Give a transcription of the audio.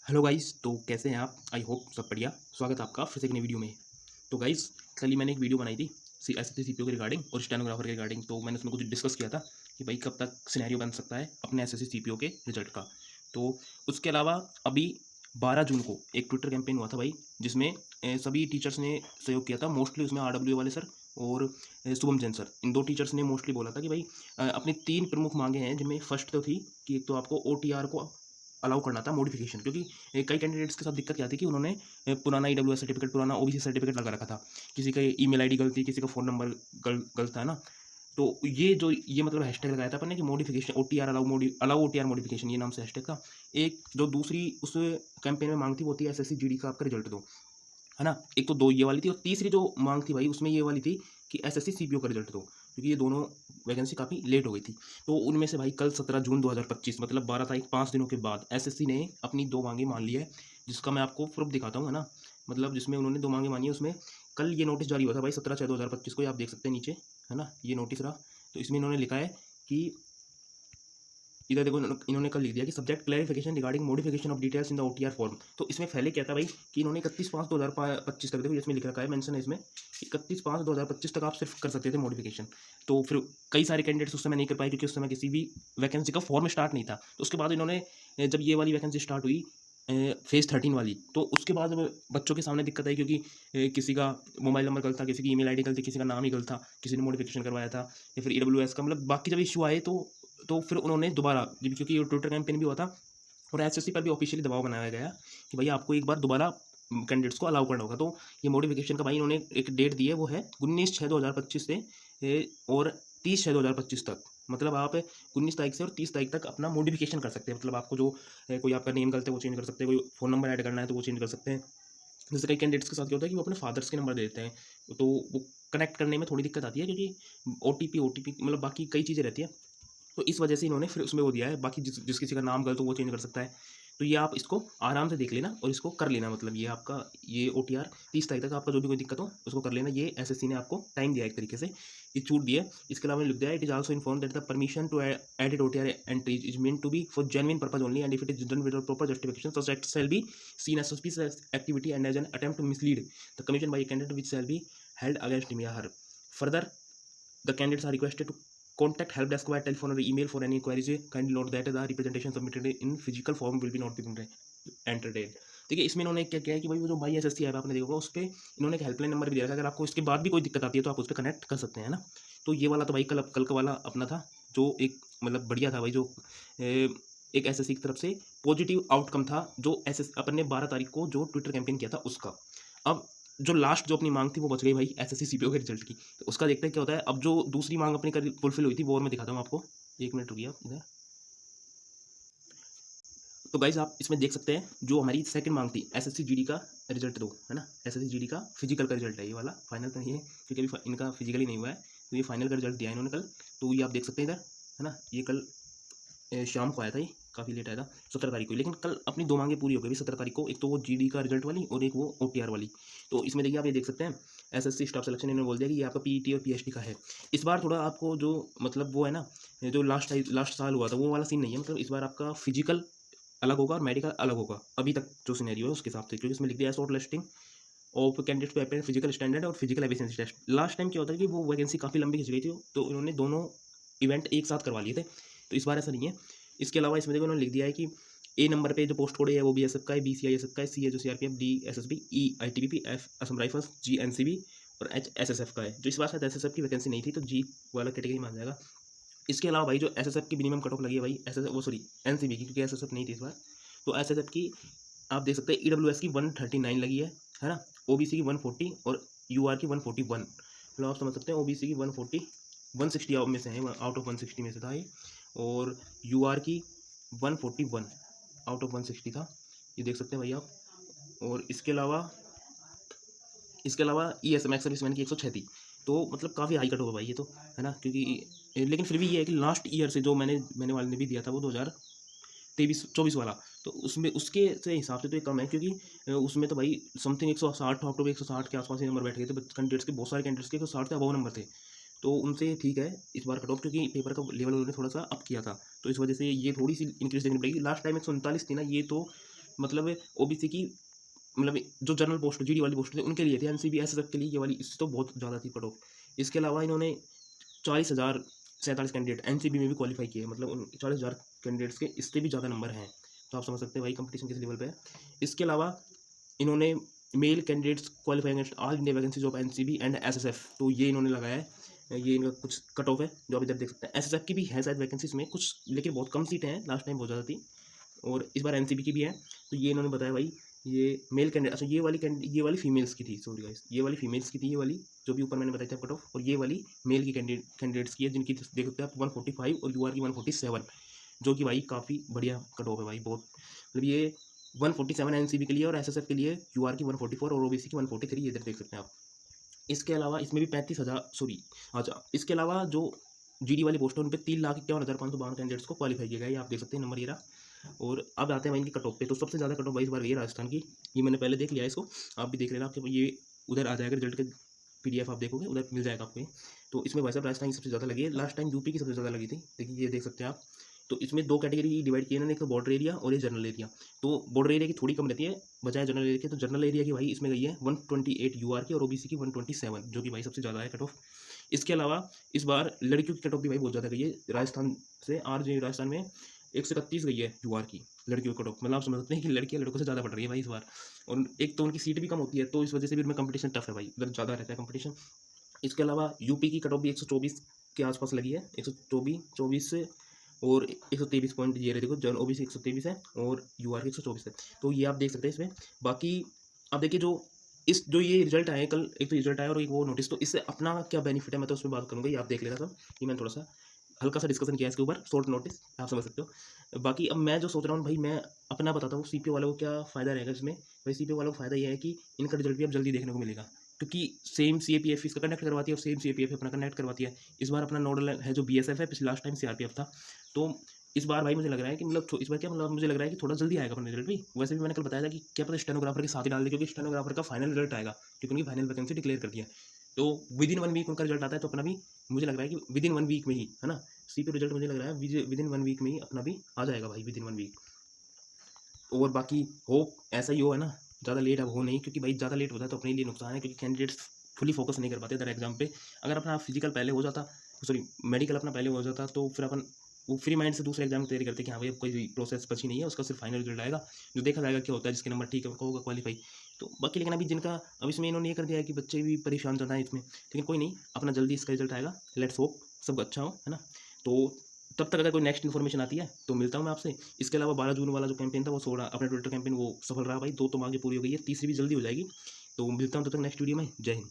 Hello guys, तो कैसे हैं आप? आई होप सब बढ़िया। स्वागत है आपका फिर से एक नई वीडियो में। तो गाइस, कल ही मैंने एक वीडियो बनाई थी एसएससी सीपीओ के रिगार्डिंग और स्टेनोग्राफर के रिगार्डिंग। तो मैंने उसमें कुछ डिस्कस किया था कि भाई कब तक सिनेरियो बन सकता है अपने एसएससी सीपीओ के रिजल्ट का। तो उसके अलावा अभी 12 जून को एक ट्विटर कैंपेन हुआ था भाई, जिसमें सभी टीचर्स ने सहयोग किया था। मोस्टली उसमें आरडब्ल्यू वाले सर और शुभम जैन सर, इन दो टीचर्स ने मोस्टली बोला था कि भाई अपनी 3 प्रमुख मांगे हैं, जिनमें फर्स्ट तो थी कि एक तो आपको ओटीआर को अलाउ करना था मॉडिफिकेशन, क्योंकि कई कैंडिडेट्स के साथ दिक्कत क्या थी कि उन्होंने पुराना ईडब्ल्यूएस सर्टिफिकेट, पुराना ओबीसी सर्टिफिकेट लगा रखा था। किसी का ईमेल आईडी गलत थी, किसी का फ़ोन नंबर गलत था ना। तो ये मतलब हैशटैग लगाया था अपन ने कि modification OTR allow OTR modification, ये नाम से हैशटैग था। एक जो दूसरी उस कैंपेन में मांग थी वो थी एसएससी जीडी का आपका रिजल्ट दो, है ना। एक तो दो ये वाली थी, और तीसरी जो मांग थी भाई उसमें ये वाली थी कि एसएससी सीपीओ का रिजल्ट दो, क्योंकि ये दोनों वैकेंसी काफ़ी लेट हो गई थी। तो उनमें से भाई कल 17 जून 2025 मतलब 12 तारीख 5 दिनों के बाद एसएससी ने अपनी दो मांगे मान ली है, जिसका मैं आपको प्रूफ दिखाता हूँ, है ना। मतलब जिसमें उन्होंने दो मांगे मानी है, उसमें कल ये नोटिस जारी हुआ था भाई 17/6/2025 को, ये आप देख सकते हैं नीचे, है ना, ये नोटिस रहा। तो इसमें इन्होंने लिखा है कि इधर देखो, इन्होंने कल लिख दिया कि subject clarification regarding modification of details in the OTR form. तो इसमें पहले क्या था भाई कि इन्होंने 31/5/2025 तक, देखो इसमें लिख रखा है, मेंशन है इसमें, 31/5/2025 तक आप सिर्फ कर सकते थे मॉडिफिकेशन। तो फिर कई सारे कैंडिडेट्स उस समय नहीं कर पाए, क्योंकि उस समय किसी भी वैकेंसी का फॉर्म स्टार्ट नहीं था। तो उसके बाद इन्होंने जब ये वाली वैकेंसी स्टार्ट हुई फेज़ 13 वाली, तो उसके बाद बच्चों के सामने दिक्कत आई, क्योंकि किसी का मोबाइल नंबर गलत था, किसी की ईमेल आईडी गलत थी, किसी का नाम ही गलत था, किसी ने मॉडिफिकेशन करवाया था, या फिर ईडब्ल्यूएस का, मतलब बाकी जब इश्यू आए तो फिर उन्होंने दोबारा, क्योंकि ये ट्विटर कैंपेन भी हुआ था और एसएससी पर भी ऑफिशियली दबाव बनाया गया कि भाई आपको एक बार दोबारा कैंडिडेट्स को अलाउ करना होगा। तो ये मॉडिफिकेशन का भाई इन्होंने एक डेट दी है, वो है 19/6/2025 से और 30/6/2025 तक। मतलब आप 19 तारीख से और 30 तारीख तक अपना मॉडिफिकेशन कर सकते हैं। मतलब आपको जो कोई आपका नेम गलत है वो चेंज कर सकते हैं, कोई फ़ोन नंबर ऐड करना है तो वो चेंज कर सकते हैं। जैसे कई कैंडिडेट्स के साथ क्या होता है कि वो अपने फादर्स के नंबर दे देते हैं, तो वो कनेक्ट करने में थोड़ी दिक्कत आती है, क्योंकि ओटीपी मतलब बाकी कई चीज़ें रहती हैं। तो इस वजह से इन्होंने फिर उसमें वो दिया है, बाकी जिस किसी का नाम गलत हो वो चेंज कर सकता है। तो ये आप इसको आराम से देख लेना और इसको कर लेना, मतलब ये आपका ये ओटीआर 30 तारीख तक आपका जो भी कोई दिक्कत हो उसको कर लेना। ये एसएससी ने आपको टाइम दिया है एक तरीके से, ये छूट दी है। इसके अलावा लिख दिया है, it is also inform that the permission to edit OTR entries is meant to be for genuine purpose only, and if it is done without proper justification such act shall be seen as suspicious activity and as an attempt to mislead the commission by a candidate which shall be held against him or her. Further, the candidates are requested to contact help desk via telephone or email for any queries. Kindly note that the representation submitted in physical form will be not be entertained. देखिए इसमें इन्होंने क्या किया है कि भाई वो जो माई एसएससी ऐप आपने देखा होगा, उस पर इन्होंने एक हेल्पलाइन नंबर भी दिया है। अगर आपको इसके बाद भी कोई दिक्कत आती है तो आप उस पर कनेक्ट कर सकते हैं ना। तो ये वाला तो भाई कल का वाला अपना था, जो एक मतलब बढ़िया था भाई, जो एक एसएससी की तरफ से पॉजिटिव आउटकम था, जो एसएस अपन ने 12 तारीख को जो ट्विटर कैंपेन किया था उसका। अब जो लास्ट जो अपनी मांग थी वो बच गई भाई एसएससी सीपीओ के रिजल्ट की, तो उसका देखते हैं क्या होता है। अब जो दूसरी मांग अपनी कर फुलफिल हुई थी वो और मैं दिखाता हूँ आपको, एक मिनट रुकिए आप इधर। तो गाइज आप इसमें देख सकते हैं जो हमारी सेकंड मांग थी एसएससी जीडी का रिजल्ट दो, है ना। एसएससी जीडी का फिजिकल का रिजल्ट है ये वाला, फाइनल तो नहीं है क्योंकि अभी इनका फिजिकली नहीं हुआ है, तो ये फाइनल का रिजल्ट दिया है इन्होंने कल। तो ये आप देख सकते हैं इधर, है ना, ये कल शाम को आया था, ये काफ़ी लेट आया था 17 तारीख को, लेकिन कल अपनी दो मांगे पूरी हो गई 17 तारीख को। एक तो वो जीडी का रिजल्ट वाली और एक वो ओटीआर वाली। तो इसमें देखिए आप ये देख सकते हैं एसएससी स्टाफ सिलेक्शन इन्होंने बोल दिया कि ये आपका पीईटी और पीएचडी का है। इस बार थोड़ा आपको जो मतलब वो है ना, जो लास्ट साल हुआ था वो वाला सीन नहीं है। मतलब इस बार आपका फिजिकल अलग होगा और मेडिकल अलग होगा, अभी तक जो सिनेरियो है उसके हिसाब से, क्योंकि इसमें लिख दिया है shortlisting of candidates to appear physical standard और physical efficiency test. Last time क्या होता है कि वो वैकेंसी काफ़ी लंबी खिंच गई थी, तो इन्होंने दोनों इवेंट एक साथ करवा लिए थे, तो इस बार ऐसा नहीं है। इसके अलावा इसमें देखो उन्होंने लिख दिया है कि ए नंबर पे जो पोस्ट कोड है वो बीएसएफ का है, बी सीआईएसएफ का है, सी है जो सीआरपीएफ, डी एसएसबी, ई आईटीबीपी, एफ असम राइफल्स, जी एनसीबी और एच एसएसएफ का है। जो इस बार शायद एसएसएफ की वैकेंसी नहीं थी, तो जी वाला कैटेगरी मान जाएगा। इसके अलावा भाई जो एसएसएफ की मिनिमम कट ऑफ लगी है भाई एसएसएफ वो सॉरी एनसीबी की, क्योंकि एसएसएफ नहीं थी इस बार। तो एसएसएफ की आप देख सकते हैं ईडब्ल्यूएस की 139 लगी है ना, ओबीसी की 140 और यूआर की 141। मतलब आप समझ सकते हैं ओबीसी की 140 160 में से है, आउट ऑफ 160 में से था ये, और यूआर की 141 आउट ऑफ 160 था, ये देख सकते हैं भाई आप। और इसके अलावा E S M ex serviceman की 106 थी। तो मतलब काफ़ी हाई कट होगा भाई ये तो, है ना, क्योंकि लेकिन फिर भी ये है कि लास्ट ईयर से जो मैंने वाले ने भी दिया था वो 2023-24 वाला, तो उसमें उसके से हिसाब से तो ये कम है, क्योंकि उसमें तो भाई समथिंग 160 ऑक्टोबर 160 के आसपास ही नंबर बैठ गए थे कैंडिडेट्स के, बहुत सारे कैंडिडेट्स के 160 से अबव नंबर थे। तो उनसे ठीक है इस बार कट ऑफ, क्योंकि पेपर का लेवल उन्होंने थोड़ा सा अप किया था, तो इस वजह से ये थोड़ी सी इंक्रीज देखनी पड़ेगी। लास्ट टाइम 139 थी ना, ये तो मतलब ओबीसी की मतलब जो जनरल पोस्ट जीडी वाली पोस्ट थी उनके लिए थी, एनसीबी एसएसएफ के लिए ये वाली इससे तो बहुत ज़्यादा थी कट ऑफ। इसके अलावा इन्होंने 40,047 कैंडिडेट एनसीबी में भी क्वालिफाई किए, मतलब उन 40,000 कैंडिडेट्स के इससे भी ज़्यादा नंबर हैं। तो आप समझ सकते हैं भाई कंपटीशन किस लेवल पे है। इसके अलावा इन्होंने male candidates qualifying against all India vacancies of NCB and SSF, तो ये इन्होंने लगाया है। ये इनका कुछ कट ऑफ है जो आप इधर देख सकते हैं। एसएसएफ की भी है शायद वैकेंसीज में कुछ, लेकिन बहुत कम सीटें हैं, लास्ट टाइम बहुत ज़्यादा थी और इस बार एनसीबी की भी है। तो ये इन्होंने बताया भाई ये मेल कैंडिडेट, अच्छा ये वाली फीमेल्स की थी, सॉरी गाइस, ये वाली फीमेल्स की थी, ये वाली जो भी ऊपर मैंने बताया था कट ऑफ, और ये वाली मेल की कैंडिडेट्स की है जिनकी देख सकते हैं आप 145 और यूआर की 147, जो कि भाई काफ़ी बढ़िया कट ऑफ है भाई, बहुत मतलब ये 147 एनसीबी के लिए और एसएसएफ के लिए यूआर की 144 और ओबीसी की 143, ये इधर देख सकते हैं आप। इसके अलावा इसमें भी 35,000 सॉरी, अच्छा इसके अलावा जो जीडी वाली पोस्ट है उन पर 3,51,552 कैंडिडेट्स को क्वालिफाई किया गया, ये आप देख सकते हैं नंबर ये रहा। और अब आते हैं भाई इनकी कट ऑफ पे, तो सबसे ज़्यादा कट ऑफ भाई इस बार ये राजस्थान की, ये मैंने पहले देख लिया है इसको, आप भी देख लेना, आपके ये उधर आ जाएगा रिजल्ट के पीडीएफ आप देखोगे उधर मिल जाएगा आपको ये। तो इसमें भाई साहब राजस्थान की सबसे ज़्यादा लगी है, लास्ट टाइम यूपी की सबसे ज़्यादा लगी थी, देखिए ये देख सकते हैं आप। तो इसमें दो कैटेगरी डिवाइड किए इन्होंने, एक तो बॉर्डर एरिया और ये जनरल एरिया। तो बॉर्डर एरिया की थोड़ी कम रहती है बजाय जनरल एरिया के, तो जनरल एरिया की भाई इसमें गई है 128 यूआर की और ओबीसी की 127, जो कि भाई सबसे ज़्यादा है कट ऑफ। इसके अलावा इस बार लड़कियों की कट ऑफ भी भाई बहुत ज़्यादा गई है राजस्थान से, राजस्थान में 131 गई है यूआर की लड़कियों को, मतलब आप समझ सकते हैं कि लड़कियां लड़कों से ज़्यादा बढ़ रही है भाई इस बार। और एक तो उनकी सीट भी कम होती है, तो इस वजह से भी उनमें कंपटीशन टफ है भाई, उधर ज़्यादा रहता है कंपटीशन। इसके अलावा यूपी की कट ऑफ भी 124 के आसपास लगी है, 124 से, और 123 पॉइंट ये रहे, देखो जन ओबीसी 123 है और यूआर की 124 है, तो ये आप देख सकते हैं इसमें। बाकी आप देखिए जो ये रिजल्ट आए कल, एक तो रिजल्ट आया और एक वो नोटिस, तो इससे अपना क्या बेनिफिट है मैं तो उसमें बात करूँगा, ये आप देख लेना सब, ये मैंने थोड़ा सा हल्का सा डिस्कशन किया है इसके ऊपर, शॉर्ट नोटिस आप समझ सकते हो। बाकी अब मैं जो सोच रहा हूँ भाई, मैं अपना बताता हूँ सीपीओ वालों को क्या फ़ायदा रहेगा इसमें। भाई सीपीओ वालों को फ़ायदा ये है कि इनका रिजल्ट भी अब जल्दी देखने को मिलेगा, क्योंकि सेम सीएपीएफ इसका कनेक्ट करवाती है और सेम सीएपीएफ अपना कनेक्ट करवाती है। इस बार अपना नोडल है जो बीएसएफ है, पिछले लास्ट टाइम सीआरपीएफ था। तो इस बार भाई मुझे लग रहा है कि मतलब इस बार क्या मतलब मुझे लग रहा है कि थोड़ा जल्दी आएगा अपना रिजल्ट भी। वैसे भी मैंने कल बताया था कि क्या पता स्टेनोग्राफर के साथ ही डाल दे, क्योंकि स्टेनोग्राफर का फाइनल रिजल्ट आएगा, क्योंकि उनकी फाइनल वैकेंसी डिक्लेयर कर दिया है। तो विद इन 1 वीक उनका रिजल्ट आता है, तो अपना भी मुझे लग रहा है कि विद इन 1 वीक में ही, है ना, सीपीओ रिजल्ट मुझे लग रहा है विद इन 1 वीक में ही अपना भी आ जाएगा भाई, विद इन 1 वीक। और बाकी हो ऐसा ही हो, है ना, ज़्यादा लेट अब हो नहीं, क्योंकि भाई ज़्यादा लेट होता है तो अपने लिए नुकसान है, क्योंकि कैंडिडेट्स फुली फोकस नहीं कर पाते दर एग्जाम पे। अगर अपना फिजिकल पहले हो जाता, सॉरी मेडिकल अपना पहले हो जाता, तो फिर अपन वो फ्री माइंड से दूसरे एग्जाम की तैयारी करते कि हाँ भाई अब कोई प्रोसेस बची नहीं है, उसका सिर्फ फाइनल रिजल्ट आएगा, जो देखा जाएगा क्या होता है, जिसके नंबर ठीक है होगा क्वालिफाई। तो बाकी लेकिन अभी जिनका अब इसमें इन्होंने ये कर दिया है कि बच्चे भी परेशान ज़्यादा है इसमें, लेकिन कोई नहीं, अपना जल्दी इसका रिजल्ट आएगा, लेट्स होप सब अच्छा हो, है ना। तो तब तक अगर कोई नेक्स्ट इन्फॉर्मेशन आती है तो मिलता हूँ मैं आपसे। इसके अलावा 12 जून वाला जो कैंपेन था वो 16 अपना ट्विटर कैंपेन वो सफल रहा भाई, 2 तो आगे पूरी हो गई है, तीसरी भी जल्दी हो जाएगी। तो मिलता हूँ तब तक नेक्स्ट वीडियो में, जय हिंद।